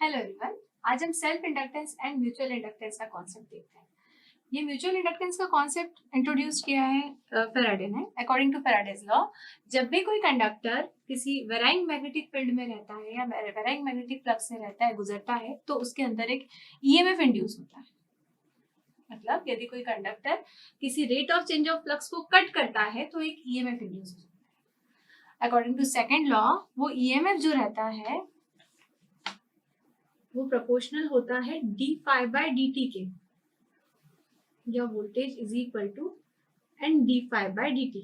Hello everyone. आज हम self inductance and mutual inductance का कॉन्सेप्ट देखते हैं। ये म्यूचुअल इंडक्टेंस का कॉन्सेप्ट इंट्रोड्यूस किया है फेराडे ने। अकॉर्डिंग टू फेराडेज लॉ, जब भी कोई कंडक्टर किसी वेराइंग मैग्नेटिक फील्ड में रहता है या वेराइंग मैग्नेटिक फ्लक्स से रहता है, गुजरता है, तो उसके अंदर एक ईएमएफ इंड्यूस होता है। मतलब यदि कोई कंडक्टर किसी rate of change of flux को कट करता है तो एक ईएमएफ इंड्यूस होता है। अकॉर्डिंग टू सेकेंड लॉ, वो ईएमएफ जो रहता है वो प्रोपोर्शनल होता है d phi by d t के, या voltage is equal to N d phi by d t.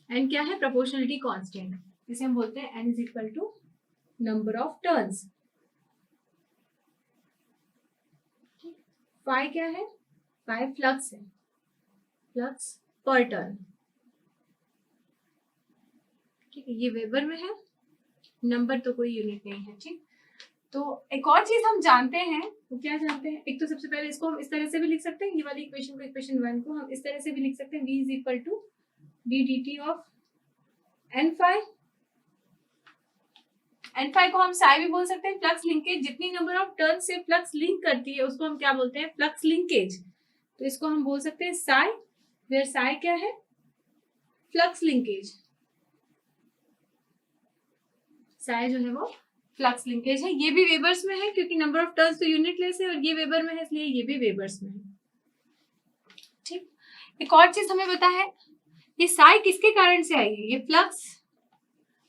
N क्या है? प्रोपोर्शनलिटी कांस्टेंट, जिसे हम बोलते हैं N is equal to number of turns. Phi क्या है? फाई फ्लक्स है, फ्लक्स पर टर्न। ठीक है, ये वेबर में है, नंबर तो कोई यूनिट नहीं है। ठीक, तो एक और चीज हम जानते हैं, वो क्या जानते हैं? एक तो सबसे पहले इसको हम इस तरह से भी लिख सकते हैं, ये वाली इक्वेशन को, इक्वेशन 1 को हम इस तरह से भी लिख सकते हैं, v is equal to d d t of N phi. N phi को हम साई भी बोल सकते हैं। फ्लक्स लिंकेज, जितनी नंबर ऑफ टर्न से फ्लक्स लिंक करती है उसको हम क्या बोलते हैं? Flux linkage. तो इसको हम बोल सकते हैं साई, वेयर साई क्या है? Flux linkage. साई जो है वो फ्लक्स लिंकेज है। ये भी वेबर्स में है क्योंकि नंबर ऑफ टर्न्स तो यूनिटलेस है, और ये वेबर में है इसलिए ये भी वेबर्स में है। ठीक, एक और चीज हमें पता है, ये साई किसके कारण से आई है? ये फ्लक्स,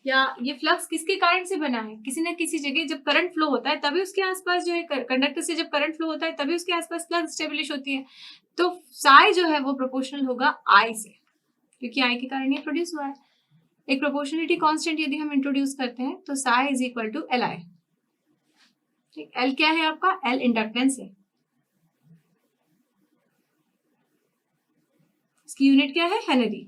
या ये फ्लक्स किसके कारण से बना है? किसी न किसी जगह जब करंट फ्लो होता है तभी उसके आसपास जो है, कंडक्टर से जब करंट फ्लो होता है तभी उसके आसपास फ्लक्स स्टेब्लिश होती है। तो साई जो है वो प्रोपोर्शनल होगा आई से, क्योंकि आई के कारण ये प्रोड्यूस हुआ है। एक प्रोपोर्शनलिटी कांस्टेंट यदि हम इंट्रोड्यूस करते हैं तो psi is equal to L I. ठीक, एल क्या है आपका? एल इंडक्टेंस है। इसकी यूनिट क्या है? हेनरी।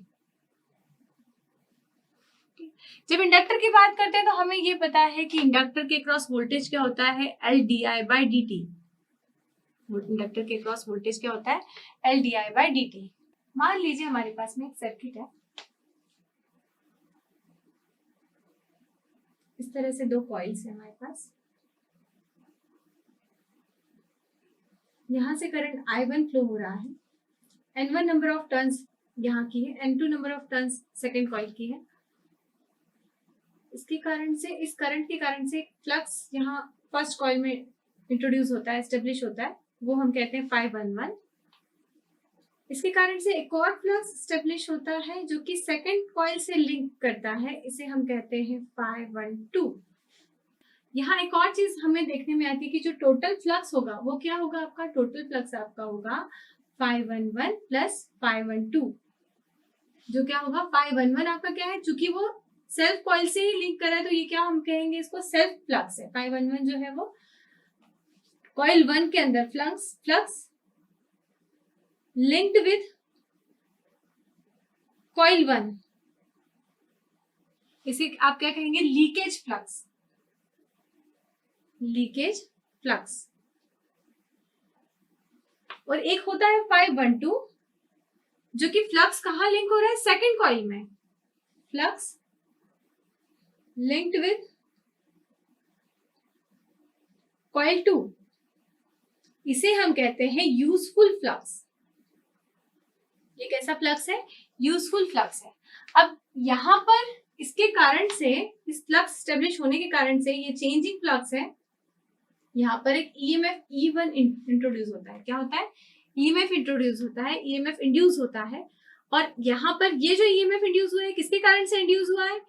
जब इंडक्टर की बात करते हैं तो हमें ये पता है कि इंडक्टर के क्रॉस वोल्टेज क्या होता है? L D I by D T. Inductor के क्रॉस वोल्टेज क्या होता है? L D I by D T. मान लीजिए हमारे पास में एक सर्किट है, इस तरह से दो कॉइल्स है हमारे पास। यहां से करंट I1 फ्लो हो रहा है, N1 नंबर ऑफ टर्न्स यहाँ की है, N2 number of turns second coil की है। इसके कारण से, इस करंट के कारण से फ्लक्स यहाँ फर्स्ट कॉइल में इंट्रोड्यूस होता है, एस्टेब्लिश होता है, वो हम कहते हैं फाई 1 इसके कारण से एक और फ्लक्स स्टेब्लिश होता है जो कि सेकंड कॉइल से लिंक करता है, इसे हम कहते हैं फाई 1 यहाँ एक और चीज हमें देखने में आती है कि जो टोटल फ्लक्स होगा वो क्या होगा आपका? टोटल फ्लक्स आपका होगा फाई 1 प्लस फाई 1 जो क्या होगा? फाई 1 आपका क्या है? चूंकि वो सेल्फ कॉइल से ही लिंक कर रहा है तो ये क्या हम कहेंगे? इसको सेल्फ फ्लक्स है। फाई 1 जो है वो कॉइल 1 के अंदर फ्लक्स लिंक्ड विद कॉइल 1, इसे आप क्या कहेंगे? Leakage flux. Leakage flux. और एक होता है फाई 1 जो कि फ्लक्स कहाँ लिंक हो रहा है? सेकंड कॉइल में। फ्लक्स लिंक्ड विद कॉइल 2, इसे हम कहते हैं यूजफुल फ्लक्स। ये कैसा फ्लक्स है? यूजफुल फ्लक्स है। अब यहां पर इसके कारण से, इस फ्लक्स स्टेब्लिश होने के कारण से, ये चेंजिंग फ्लक्स है, यहाँ पर एक ईएमएफ E1 इंट्रोड्यूस होता है। क्या होता है? ईएमएफ इंट्रोड्यूस होता है, ईएमएफ इंड्यूस होता है। और यहाँ पर ये जो ईएमएफ इंड्यूस हुआ है, किसके कारण से इंड्यूस हुआ है?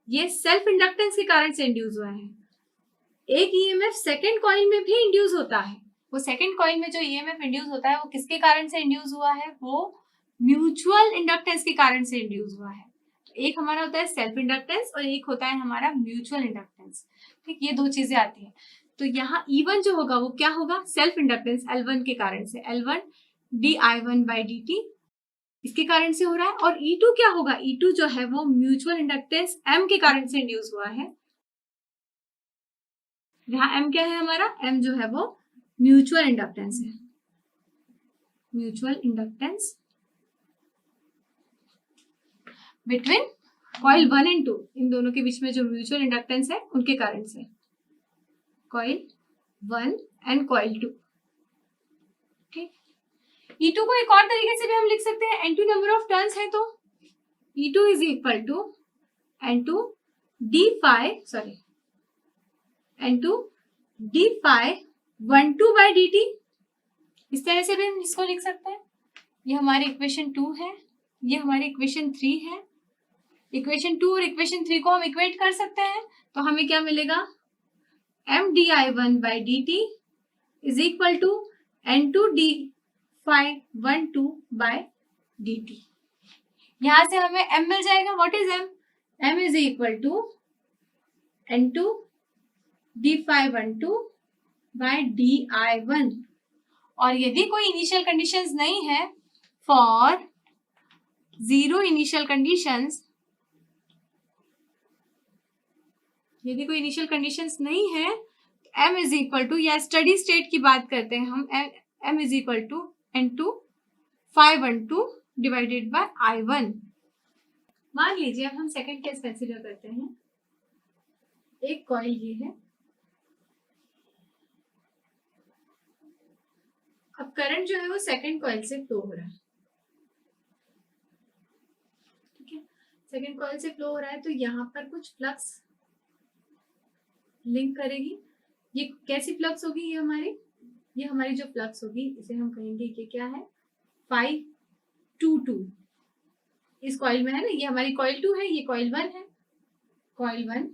ये सेल्फ इंडक्टेंस के कारण से इंड्यूस हुआ है। एक ईएमएफ सेकेंड कॉइल में भी इंड्यूस होता है। वो सेकेंड कॉइल में जो ईएमएफ इंड्यूस होता है वो किसके कारण से इंड्यूस हुआ है? वो म्यूचुअल इंडक्टेंस के कारण से इंड्यूस हुआ है। तो एक हमारा होता है सेल्फ इंडक्टेंस और एक होता है हमारा म्यूचुअल इंडक्टेंस। ठीक, ये दो चीजें आती हैं। तो यहाँ E1 जो होगा वो क्या होगा? सेल्फ इंडक्टेंस L1 के कारण से, L1 di1 बाई dt इसके कारण से हो रहा है। और E2 क्या होगा? E2 जो है वो म्यूचुअल इंडक्टेंस M के कारण से इंड्यूस हुआ है। यहाँ M क्या है हमारा? M जो है वो म्यूचुअल इंडक्टेंस है। Mutual inductance between coil 1 and 2, इन दोनों के बीच में जो म्यूचुअल इंडक्टेंस है उनके कारण से। Coil 1 and coil 2। ठीक, E2 को एक और तरीके से भी हम लिख सकते हैं, N2 नंबर ऑफ टर्न्स है तो E2 is equal to N2 d phi, sorry N2 d phi 1/2 by dt। इस तरह से भी हम इसको लिख सकते हैं। ये हमारी इक्वेशन 2 है, ये हमारी इक्वेशन 3 है। इक्वेशन 2 और इक्वेशन 3 को हम इक्वेट कर सकते हैं, तो हमें क्या मिलेगा, mdi1 by dt is equal to N2 d phi 1/2 by dt। यहां से हमें m मिल जाएगा। What is m? m is equal to N2 d phi 1/2 by di1। और यदि कोई इनिशियल कंडीशंस नहीं है, फॉर जीरो इनिशियल कंडीशंस, यदि कोई इनिशियल कंडीशंस नहीं है, m इज इक्वल टू, या स्टडी स्टेट की बात करते हैं हम, m is equal to N2 phi 1/2 divided by I1। मान लीजिए अब हम सेकंड केस कंसीडर करते हैं। एक कॉइल ये है, अब करंट जो है वो सेकंड कॉइल से फ्लो हो रहा है। ठीक है, सेकंड कॉइल से फ्लो हो रहा है, तो यहाँ पर कुछ फ्लक्स लिंक करेगी। ये कैसी फ्लक्स होगी? ये हमारी जो फ्लक्स होगी, इसे हम कहेंगे कि क्या है, phi 2/2। इस कॉइल में है ना, ये हमारी कॉइल 2 है, ये कॉइल 1 है, कॉइल 1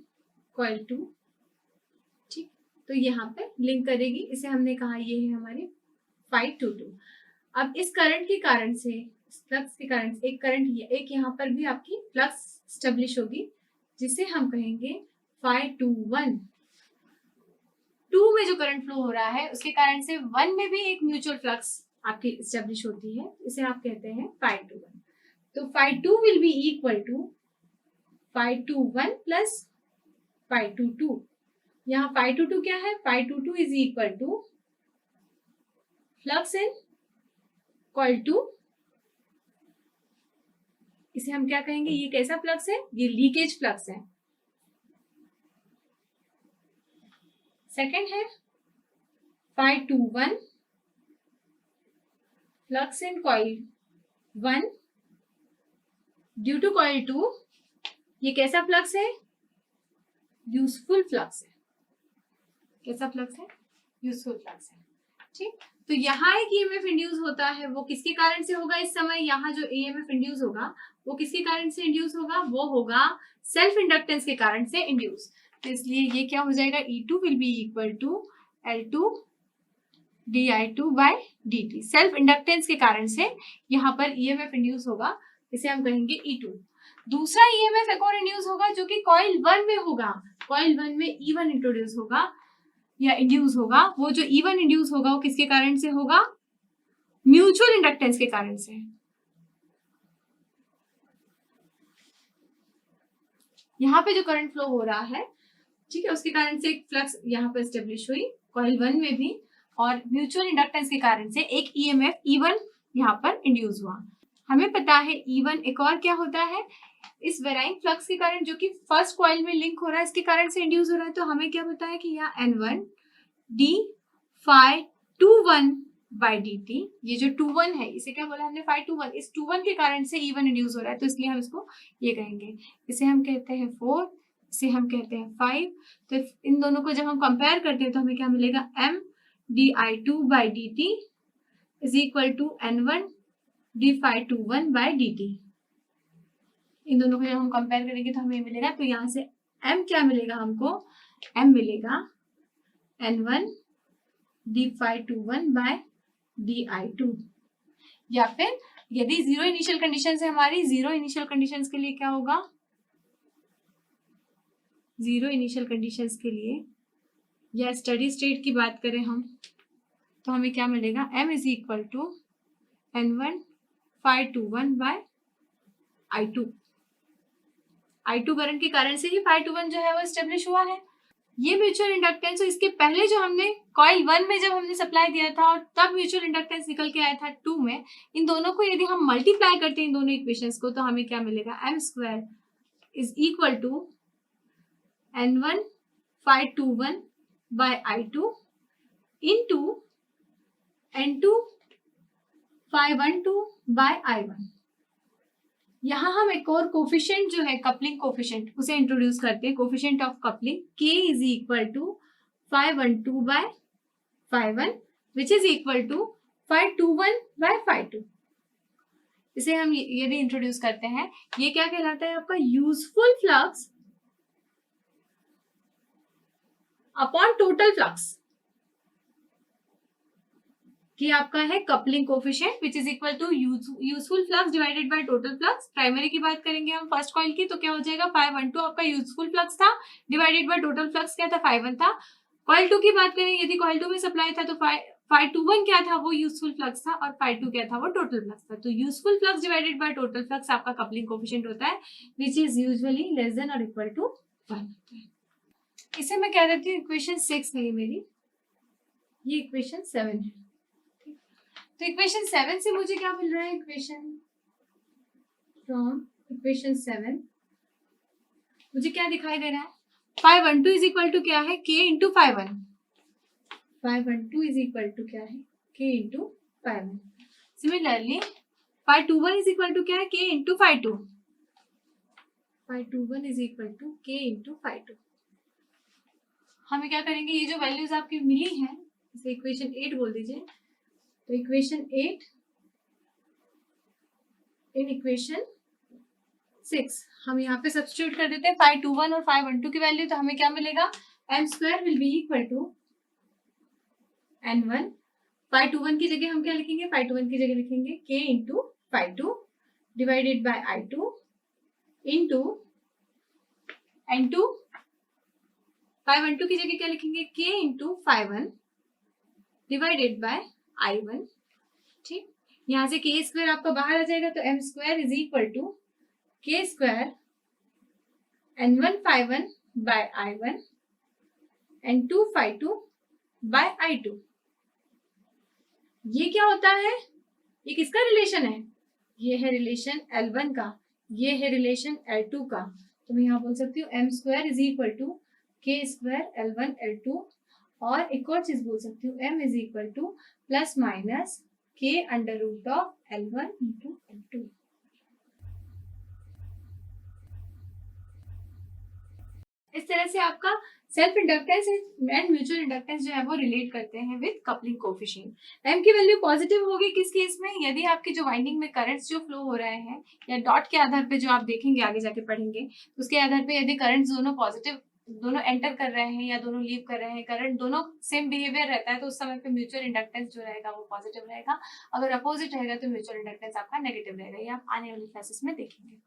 कॉइल 2। ठीक, तो यहाँ पे लिंक करेगी, इसे हमने कहा ये है हमारे phi 2/2। अब इस करंट के कारण से, इस फ्लक्स के कारण से एक करंट, एक यहाँ पर भी आपकी फ्लक्स स्टेब्लिश होगी, जिसे हम कहेंगे phi 2/1। 2 में जो करंट फ्लो हो रहा है उसके कारण से 1 में भी एक म्यूचुअल फ्लक्स आपकी स्टेब्लिश होती है, इसे आप कहते हैं phi 2/1। तो phi 2 will be equal to phi 2/1 plus phi 2/2। यहाँ phi 2/2 क्या है? phi 2/2 is equal to flux in coil 2। इसे हम क्या कहेंगे? ये कैसा फ्लक्स है? ये लीकेज फ्लक्स है। सेकेंड है phi 2/1 flux in coil 1 due to coil 2। ये कैसा फ्लक्स है? यूजफुल फ्लक्स है। कैसा फ्लक्स है? यूजफुल फ्लक्स है। ठीक, तो यहाँ एक ईएमएफ इंड्यूस होता है, वो किसके कारण से होगा? इस समय यहाँ जो ईएमएफ इंड्यूस होगा वो किसके कारण से इंड्यूस होगा? वो होगा सेल्फ इंडक्टेंस के कारण से इंड्यूस। तो इसलिए ये क्या हो जाएगा? E2 will be equal to L2 di2 by dt। Self inductance के कारण से यहाँ पर ईएमएफ इंड्यूस होगा, इसे हम कहेंगे E2। दूसरा ईएमएफ एक और इंड्यूस होगा जो कि कॉइल 1 में होगा। कॉइल 1 में E1 इंट्रोड्यूस होगा या इंड्यूस होगा। वो जो E1 इंड्यूस होगा वो किसके कारण से होगा? म्यूचुअल इंडक्टेंस के कारण से। यहाँ पे जो करंट फ्लो हो रहा है, ठीक है, उसके कारण से एक फ्लक्स यहाँ पर एस्टेब्लिश हुई कॉइल 1 में भी, और म्यूचुअल इंडक्टेंस के कारण से एक ईएमएफ E1 यहाँ पर इंड्यूस हुआ। हमें पता है E1 एक और क्या होता है? इस वेराइंग फ्लक्स के कारण जो कि फर्स्ट कॉइल में लिंक हो रहा है, इसके कारण से इंड्यूस हो रहा है। तो हमें क्या पता है कि यहाँ N1 d phi 2/1 by dt, ये जो 2/1 है इसे क्या बोला हमने? phi 2/1। इस 2/1 के कारण से E1 इंड्यूस हो रहा है, तो इसलिए हम इसको ये कहेंगे। इसे हम कहते हैं 4, इसे हम कहते हैं 5। तो इन दोनों को जब हम कंपेयर करते हैं तो हमें क्या मिलेगा? m di2 by dt is equal to N1 d phi 2/1 by dt। इन दोनों को जब हम कंपेयर करेंगे तो हमें मिलेगा, तो यहाँ से m क्या मिलेगा हमको? m मिलेगा N1 d phi 2/1 by di2। या फिर यदि जीरो इनिशियल कंडीशन है हमारी, जीरो इनिशियल कंडीशन के लिए क्या होगा? जीरो इनिशियल कंडीशंस के लिए या स्टडी स्टेट की बात करें हम, तो हमें क्या मिलेगा? m is equal to N1 phi 2/1 by I2। I2 current के कारण से ही phi 2/1 जो है वो एस्टेब्लिश हुआ है। ये म्यूचुअल इंडक्टेंस, इसके पहले जो हमने कॉइल 1 में जब हमने सप्लाई दिया था और तब म्यूचुअल इंडक्टेंस निकल के आया था 2 में, इन दोनों को यदि हम मल्टीप्लाई करते हैं इन दोनों इक्वेशंस को, तो हमें क्या मिलेगा? m² is equal to N1 phi 2/1 by I2 into N2 phi12 by I1। यहाँ हम एक और कोफिशिएंट जो है कपलिंग कोफिशिएंट उसे इंट्रोड्यूस करते हैं। Coefficient of coupling K is equal to phi12 by phi1 which is equal to phi21 by phi2। इसे हम ये भी इंट्रोड्यूस करते हैं। ये क्या कहलाता है आपका useful flux upon total flux, कि आपका है coupling coefficient which is equal to useful flux divided by total flux. Primary की बात करेंगे हम फर्स्ट कॉइल की, तो क्या हो जाएगा phi12 आपका यूजफुल फ्लक्स था डिवाइडेड बाय टोटल फ्लक्स क्या था phi1 था। कॉइल 2 की बात करें, यदि कॉइल 2 में सप्लाई था तो phi21 क्या था वो यूजफुल फ्लक्स था और phi2 क्या था वो टोटल फ्लक्स था। तो useful flux divided by total flux आपका कपलिंग कोफिशिएंट होता है which is usually less than और इक्वल टू 1। इसे मैं कह देती हूँ इक्वेशन 6 है मेरी, ये इक्वेशन 7 है। तो इक्वेशन 7 से मुझे क्या मिल रहा है, फ्रॉम इक्वेशन 7 मुझे क्या दिखाई दे रहा है, phi12 इज इक्वल टू क्या है k into phi1। phi12 is equal to क्या है k into phi1। Similarly phi21 is equal to क्या है k into phi2। phi21 is equal to k into phi2। हमें क्या करेंगे, ये जो वैल्यूज आपकी मिली हैं इसे इक्वेशन 8 बोल दीजिए। तो इक्वेशन 8 इन इक्वेशन 6 हम यहाँ पे सब्स्टिट्यूट कर देते हैं phi21 और phi12 की वैल्यू। तो हमें क्या मिलेगा, m² will be equal to n1। phi21 की जगह हम क्या लिखेंगे, phi21 की जगह लिखेंगे k into phi2 divided by I2 into n2। phi12 की जगह क्या लिखेंगे, k into phi1 divided by I1। ठीक, यहाँ से k² आपका बाहर आ जाएगा तो m² is equal to k² n1 phi1 by I1 n2 phi2 by I2। ये क्या होता है, ये किसका रिलेशन है, ये है रिलेशन L1 का, ये है रिलेशन L2 का। तो मैं यहाँ बोल सकती हूँ m² is equal to k² L1 L2, और एक और चीज बोल सकती हूँ m is equal to plus minus k under root of L1 into L2। इस तरह से आपका self inductance and mutual inductance जो है वो रिलेट करते हैं विद कपलिंग कोफिशिएंट। एम की वैल्यू पॉजिटिव होगी किस केस में, यदि आपकी जो वाइंडिंग में करंट्स जो फ्लो हो रहे हैं या डॉट के आधार पे जो आप देखेंगे आगे जाके पढ़ेंगे उसके आधार पे, यदि करंट्स दोनों पॉजिटिव दोनों एंटर कर रहे हैं या दोनों लीव कर रहे हैं, करंट दोनों सेम बिहेवियर रहता है तो उस समय पे म्यूचुअल इंडक्टेंस जो रहेगा वो पॉजिटिव रहेगा। अगर अपोजिट रहेगा तो म्यूचुअल इंडक्टेंस आपका नेगेटिव रहेगा। ये आप आने वाली क्लासेस में देखेंगे।